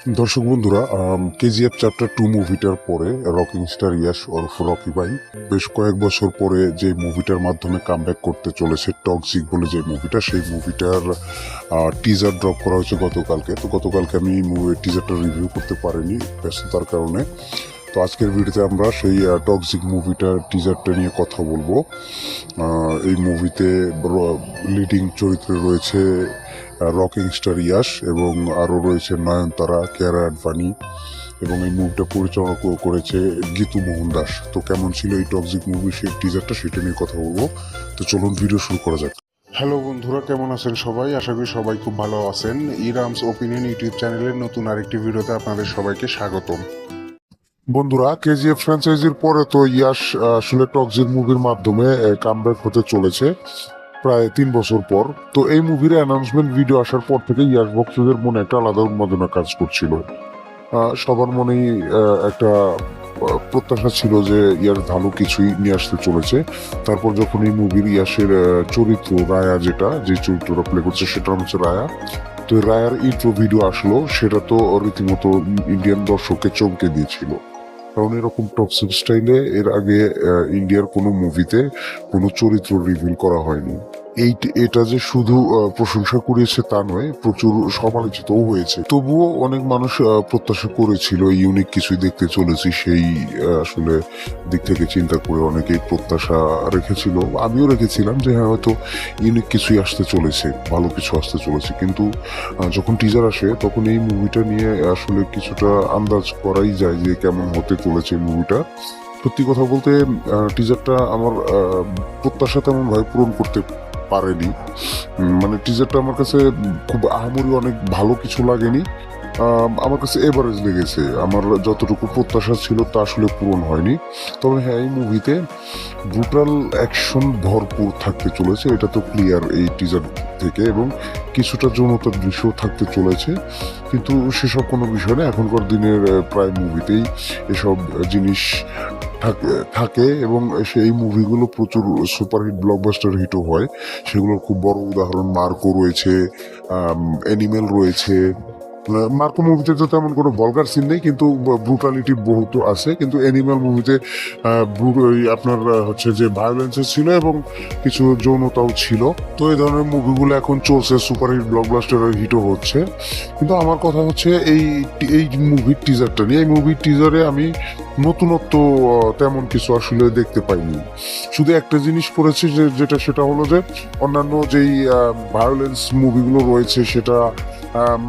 দর্শক বন্ধুরা, KGF chapter 2 মুভিটার পরে রকিং স্টার ইয়াশ ওরফ রকি ভাই বেশ কয়েক বছর পরে যে মুভিটার মাধ্যমে কামব্যাক করতে চলেছে টক্সিক বলে যে মুভিটা, সেই মুভিটার টিজার ড্রপ করা হয়েছে গতকালকে। তো গতকালকে আমি টিজারটা রিভিউ করতে পারিনি ব্যস্ততার কারণে। তো আজকের ভিডিওতে আমরা সেই টক্সিক মুভিটার টিজারটা নিয়ে কথা বলবো। এই মুভিতে লিডিং চরিত্রে রয়েছে রকিং স্টার ইয়াশ এবং আরও রয়েছে নয়নতারা, কিয়ারা আডভানি, এবং এই মুভিটা পরিচালনা করেছে গীতু মোহন দাস। তো কেমন ছিল এই টক্সিক মুভির সেই টিজারটা, সেটা নিয়ে কথা বলবো। তো চলুন ভিডিও শুরু করা যাক। হ্যালো বন্ধুরা, কেমন আছেন সবাই? আশা করি সবাই খুব ভালো আছেন। ইরামস ওপিনিয়ন ইউটিউব চ্যানেলের নতুন আরেকটি ভিডিওতে আপনাদের সবাইকে স্বাগতম। বন্ধুরা, কেজিএফ ফ্র্যাঞ্চাইজির পরে তো ইয়াশ আসলে টক্সিক মুভির মাধ্যমে কামব্যাক হতে চলেছে প্রায় 3 বছর পর। তো এই মুভির অ্যানাউন্সমেন্ট ভিডিও আসার পর থেকে ইয়াশ ভক্তদের মনে একটা আলাদা উন্মাদনা কাজ করছিল। সবার মনেই একটা প্রত্যাশা ছিল যে ইয়াশ ভালো কিছুই নিয়ে আসতে চলেছে। তারপর যখন এই মুভির ইয়াশের চরিত্র রায়া, যে চরিত্রটা প্লে করছে সেটা হচ্ছে রায়া, তো রায়ার ইন্ট্রো ভিডিও আসলো, সেটা তো রীতিমতো ইন্ডিয়ান দর্শককে চমকে দিয়েছিল। কারণ এরকম টক্সিক স্টাইলে এর আগে ইন্ডিয়ার কোনো মুভিতে কোনো চরিত্র রিভিল করা হয়নি। এটা যে শুধু প্রশংসা করেছে তা নয়, প্রচুর সমালোচিতও হয়েছে। তবুও অনেক মানুষ প্রত্যাশা করেছিল ইউনিক কিছুই দেখতে চলেছি, সেই আসলে দিক থেকে চিন্তা করে অনেকেই প্রত্যাশা রেখেছিল। আমিও রেখেছিলাম যে হ্যাঁ, হয়তো ইউনিক কিছুই আসতে চলেছে, ভালো কিছু আসতে চলেছে। কিন্তু যখন টিজার আসে তখন এই মুভিটা নিয়ে আসলে কিছুটা আন্দাজ করাই যায় যে কেমন হতে চলেছে মুভিটা। সত্যি কথা বলতে টিজারটা আমার প্রত্যাশা তেমন ভাবে পূরণ করতে পারেনি। মানে টিজারটা আমার কাছে খুব আহামরি অনেক ভালো কিছু লাগেনি। আমার কাছে এভারেজ লেগেছে। আমার যতটুকু প্রত্যাশা ছিল তা আসলে পূরণ হয়নি। তবে হ্যাঁ, এই মুভিতে ব্রুটাল অ্যাকশন ভরপুর থাকতে চলেছে, এটা তো ক্লিয়ার এই টিজার থেকে, এবং কিছুটা যৌনতার দৃশ্য থাকতে চলেছে। কিন্তু সেসব কোনো বিষয় না, এখনকার দিনের প্রায় মুভিতেই এসব জিনিস থাকে এবং সেই মুভিগুলো প্রচুর সুপারহিট ব্লকবাস্টার হিটও হয়। সেগুলোর খুব বড় উদাহরণ মার্কো রয়েছে, অ্যানিমেল রয়েছে। মার্কো মুভিতে তো তেমন কোনো ভলগার সিন নেই, কিন্তু ব্রুটালিটি বহুত আছে। কিন্তু অ্যানিমাল মুভিতে আপনার হচ্ছে যে ভায়োলেন্সও ছিল এবং কিছু যৌনতাও ছিল। তো এই ধরনের মুভিগুলো এখন চলছে, সুপারহিট ব্লকবাস্টার হিটও হচ্ছে। কিন্তু আমার কথা হচ্ছে এই মুভির টিজারটা নিয়ে। এই মুভির টিজারে আমি নতুনত্ব তেমন কিছু আসলে দেখতে পাইনি। শুধু একটা জিনিস করেছে সেটা হলো যে অন্যান্য যেই ভায়োলেন্স মুভিগুলো রয়েছে, সেটা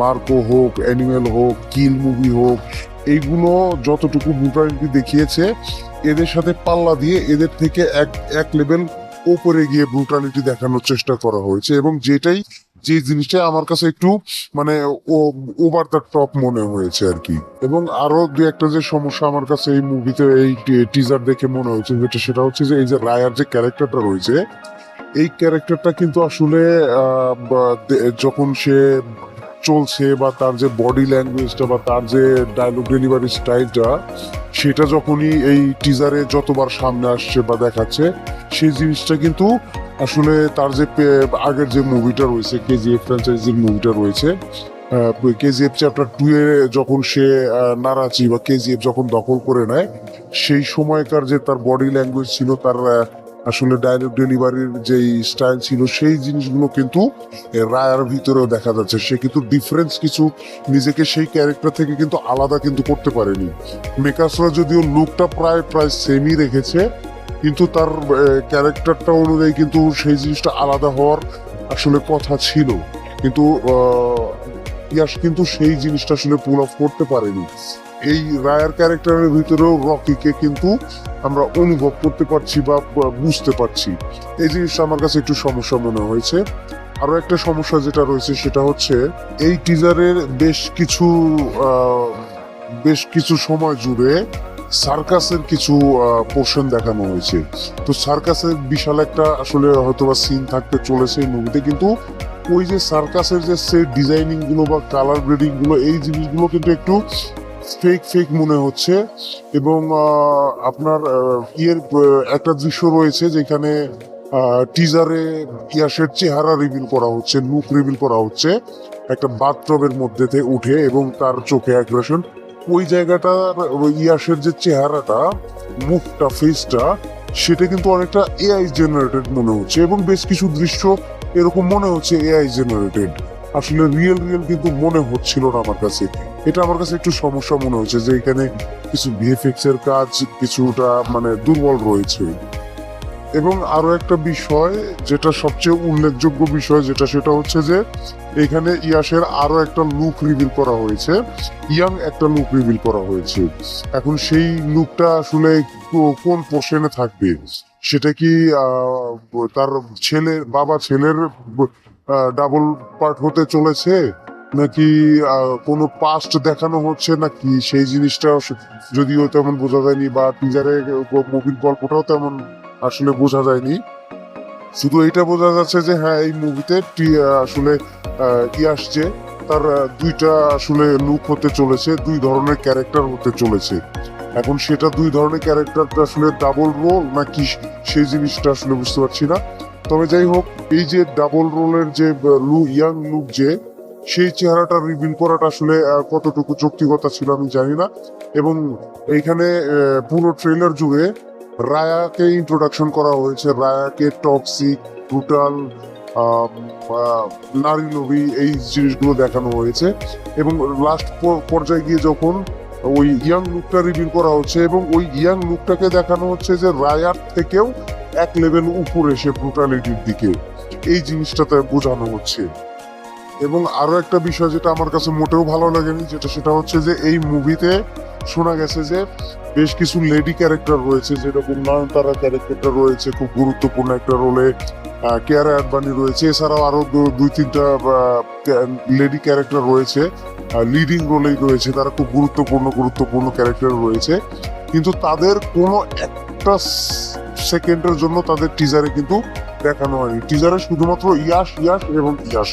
মার্কো হোক, অ্যানিমেল হোক, কিল মুভি হোক, এইগুলো যতটুকু ব্রুটালিটি দেখিয়েছে, এদের সাথে পাল্লা দিয়ে এদের থেকে এক লেভেল ওপরে গিয়ে ব্রুটালিটি দেখানোর চেষ্টা করা হয়েছে। এবং যে জিনিসটা আমার কাছে একটু মানে ওভার দ্য টপ মনে হয়েছে আর কি। এবং আরো দু একটা যে সমস্যা আমার কাছে এই মুভিতে এই টিজার দেখে মনে হয়েছে, সেটা হচ্ছে যে এই যে রায়ার যে ক্যারেক্টারটা রয়েছে, এই ক্যারেক্টারটা কিন্তু আসলে যখন সে চলছে বা তার যে বডি ল্যাঙ্গুয়েজটা বা তার যে ডায়লগ ডেলিভারি স্টাইলটা, সেটা যখনই এই টিজারে যতবার সামনে আসছে বা দেখাচ্ছে, সেই জিনিসটা কিন্তু আসলে তার যে আগের যে মুভিটা রয়েছে, কেজিএফ ফ্র্যাঞ্চাইজির মুভিটা রয়েছে, কেজিএফ চ্যাপ্টার 2 এ যখন সে নারাচি বা কেজিএফ যখন দখল করে নেয়, সেই সময়কার যে তার বডি ল্যাঙ্গুয়েজ ছিল, তার আসলে ডায়লগ ডেলিভারির যেই স্টাইল ছিল, সেই জিনিসগুলো কিন্তু রায়ার ভিতরেও দেখা যাচ্ছে। সে কিন্তু ডিফারেন্স কিছু নিজেকে সেই ক্যারেক্টার থেকে কিন্তু আলাদা কিন্তু করতে পারেনি। মেকার্সরা যদিও লুকটা প্রায় সেমই রেখেছে, কিন্তু তার ক্যারেক্টারটা অনুযায়ী কিন্তু সেই জিনিসটা আলাদা হওয়ার আসলে কথা ছিল। কিন্তু ইয়াশ কিন্তু সেই জিনিসটা আসলে পুল অফ করতে পারেনি। এই রায়ার ক্যারেক্টারের ভিতরেও রকিকে কিন্তু আমরা অনুভব করতে পারছি বা বুঝতে পারছি। এই জিনিসটা আমার কাছে একটু সমস্যা মনে হয়েছে। আরো একটা সমস্যা যেটা রয়েছে সেটা হচ্ছে এই টিজারের বেশ কিছু সময় জুড়ে সার্কাসের কিছু পোর্শন দেখানো হয়েছে। তো সার্কাসের বিশাল একটা আসলে হয়তোবা সিন থাকতে চলেছে এই মুভিতে, কিন্তু ওই যে সার্কাসের যে সেট ডিজাইনিং গুলো বা কালার গ্রেডিং গুলো, এই জিনিসগুলো কিন্তু একটু ফেক মনে হচ্ছে। এবং আপনার একটা দৃশ্য রয়েছে যেখানে টিজারে ইয়াসের চেহারা রিভিল করা হচ্ছে, লুক রিভিল করা হচ্ছে একটা বাথটবের মধ্যে থেকে উঠে, এবং তার চোখে অ্যাগ্রেশন। ওই জায়গাটার ইয়াসের যে চেহারাটা, মুখটা, ফেসটা, সেটা কিন্তু অনেকটা এআই জেনারেটেড মনে হচ্ছে, এবং বেশ কিছু দৃশ্য এরকম মনে হচ্ছে এআই জেনারেটেড। আসলে রিয়েল রিয়েল কিন্তু মনে হচ্ছিল না আমার কাছে। এটা আমার কাছে একটু সমস্যা মনে হচ্ছে যে এখানে কিছু ভিএফএক্স এর কাজ কিছুটা মানে দুর্বল রয়েছে। এবং আরো একটা বিষয় যেটা সবচেয়ে উল্লেখযোগ্য বিষয় যেটা, সেটা হচ্ছে যে এখানে ইয়াসের আরো একটা লুক রিভিল করা হয়েছে, ইয়াং একটা লুক রিভিল করা হয়েছে। এখন সেই লুকটা আসলে কোন পোর্শনে থাকবে, সেটা কি তার ছেলের ডাবল পার্ট হতে চলেছে, নাকি কোনো পাস্ট দেখানো হচ্ছে নাকি, সেই জিনিসটা যদিও তেমন বোঝা যায়নি, বা টিজারে মুভির গল্পটাও তেমন আসলে বোঝা যায়নি। শুধু এটা বোঝা যাচ্ছে যে হ্যাঁ, এই মুভিতে আসলে ইয়াস যে তার দুইটা আসলে লুক হতে চলেছে, দুই ধরনের ক্যারেক্টার হতে চলেছে। এখন সেটা দুই ধরনের ক্যারেক্টারটা আসলে ডাবল রোল নাকি, সেই জিনিসটা আসলে বুঝতে পারছি না। তবে যাই হোক, এই যে ডাবল রোলের যে ইয়াং লুক, যে সেই চেহারাটা রিভিল করাটা আসলে কতটুকু যৌক্তিকতা ছিল আমি জানি না। এবং এইখানে পুরো ট্রেলার জুড়ে রায়াকে ইন্ট্রোডাকশন করা হয়েছে, রায়াকে টক্সিক, ব্রুটাল, নারী লোভী, এই জিনিসগুলো দেখানো হয়েছে। এবং লাস্ট পর্যায়ে গিয়ে যখন ওই ইয়াং লুকটা রিভিল করা হচ্ছে, এবং ওই ইয়াং লুকটাকে দেখানো হচ্ছে যে রায়ার থেকেও এক লেভেল উপরে সে ব্রুটালিটির দিকে, এই জিনিসটাতে বোঝানো হচ্ছে। এবং আরো একটা বিষয় যেটা আমার কাছে মোটেও ভালো লাগেনি, সেটা হচ্ছে যে এই মুভিতে শোনা গেছে যে বেশ কিছু লেডি ক্যারেক্টার রয়েছে, যেরকম নয়নতারা ক্যারেক্টারটা রয়েছে খুব গুরুত্বপূর্ণ একটা রোলে, কিয়ারা আডবাণী রয়েছে, এছাড়াও আরো দুই তিনটা লেডি ক্যারেক্টার রয়েছে, লিডিং রোলেই রয়েছে, তারা খুব গুরুত্বপূর্ণ ক্যারেক্টার রয়েছে। কিন্তু তাদের কোনো একটা সেকেন্ডের জন্য তাদের টিজারে কিন্তু দেখানো হয়নি। টিজারে শুধুমাত্র ইয়াস এবং ইয়াস,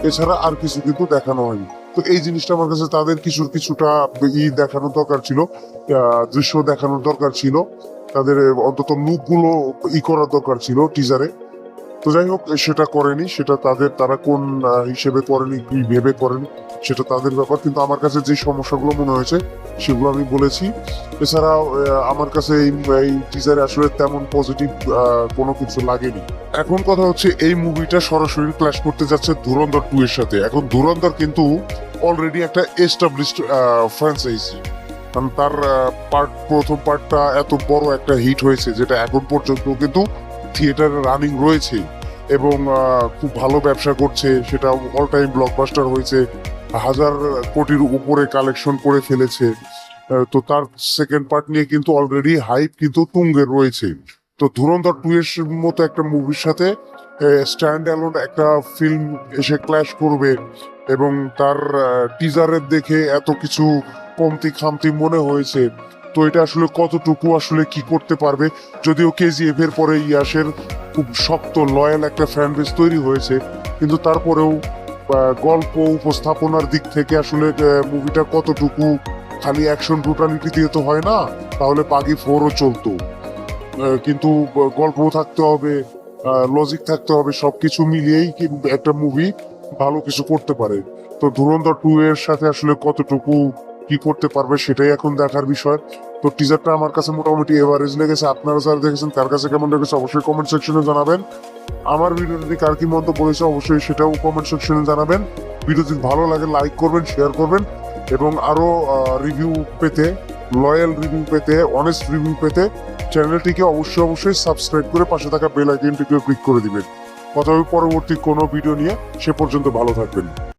এছাড়া আর কিছু কিন্তু দেখানো হয়নি। তো এই জিনিসটা আমার কাছে তাদের কিছুটা দেখানোর দরকার ছিল, দৃশ্য দেখানোর দরকার ছিল, তাদের অন্তত লুক গুলো করার দরকার ছিল টিজারে। তো যাই হোক, সেটা করেনি, সেটা তারা কোন হিসেবে করেনি, কি ভেবে করেনি, সেটা তাদের ব্যাপার। কিন্তু আমার কাছে যে সমস্যাগুলো মনে হয়েছে সেগুলো আমি বলেছি। এছাড়াও আমার কাছে এই টিজারে আসলে তেমন পজিটিভ কোনো কিছু লাগেনি। এখন কথা হচ্ছে, এই মুভিটা সরাসরি ক্ল্যাশ করতে যাচ্ছে ধুরন্ধর 2 এর সাথে। এখন ধুরন্ধর কিন্তু অলরেডি একটা এস্টাবলিশড ফ্র্যাঞ্চাইজি, কারণ তার প্রথম পার্টটা এত বড় একটা হিট হয়েছে, যেটা এখন পর্যন্ত কিন্তু থিয়েটারে রানিং রয়েছে এবং খুব ভালো ব্যবসা করছে, সেটা অল টাইম ব্লকবাস্টার হয়েছে, 1000 কোটির উপরে কালেকশন করে ফেলেছে। তো তার সেকেন্ড পার্ট নিয়ে কিন্তু অলরেডি হাইপ কিন্তু তুঙ্গে রয়েছে। তো ধুরন্ধর 2 এর মতো একটা মুভির সাথে স্ট্যান্ড অ্যালোন একটা ফিল্ম এসে ক্ল্যাশ করবে, এবং তার টিজারের দেখে এত কিছু কমতি খামতি মনে হয়েছে। তো এটা আসলে কতটুকু আসলে কি করতে পারবে, যদিও কেজিএফ এর পরে ইয়াসের খুব শক্ত লয়াল একটা ফ্যান বেস তৈরি হয়েছে, কিন্তু তারপরেও গল্প উপস্থাপনার দিক থেকে আসলে মুভিটা কতটুকু খালি অ্যাকশন ব্রুটালিটি দিয়ে তো হয় না, তাহলে পাগি 4ও চলতো। কিন্তু গল্পও থাকতে হবে, লজিক থাকতে হবে, সবকিছু মিলিয়েই একটা মুভি ভালো কিছু করতে পারে। তো ধুরন্ধর 2 এর সাথে আসলে কতটুকু কি করতে পারবে সেটাই এখন দেখার বিষয়। তো টিজারটা আমার কাছে মোটামুটি এভারেজ লেগেছে। আপনারা যারা দেখেছেন তার কাছে কেমন লেগেছে অবশ্যই কমেন্ট সেকশনে জানাবেন। আমার ভিডিওটি কার কি মন্তব্য বলেছে অবশ্যই সেটাও কমেন্ট সেকশনে জানাবেন। ভিডিও যদি ভালো লাগে লাইক করবেন, শেয়ার করবেন, এবং আরো রিভিউ পেতে, লয়াল রিভিউ পেতে, অনেস্ট রিভিউ পেতে চ্যানেলটিকে অবশ্যই সাবস্ক্রাইব করে পাশে থাকা বেল আইকনটিকে ক্লিক করে দিবেন। কথা হবে পরবর্তী কোনো ভিডিও নিয়ে, সে পর্যন্ত ভালো থাকবেন।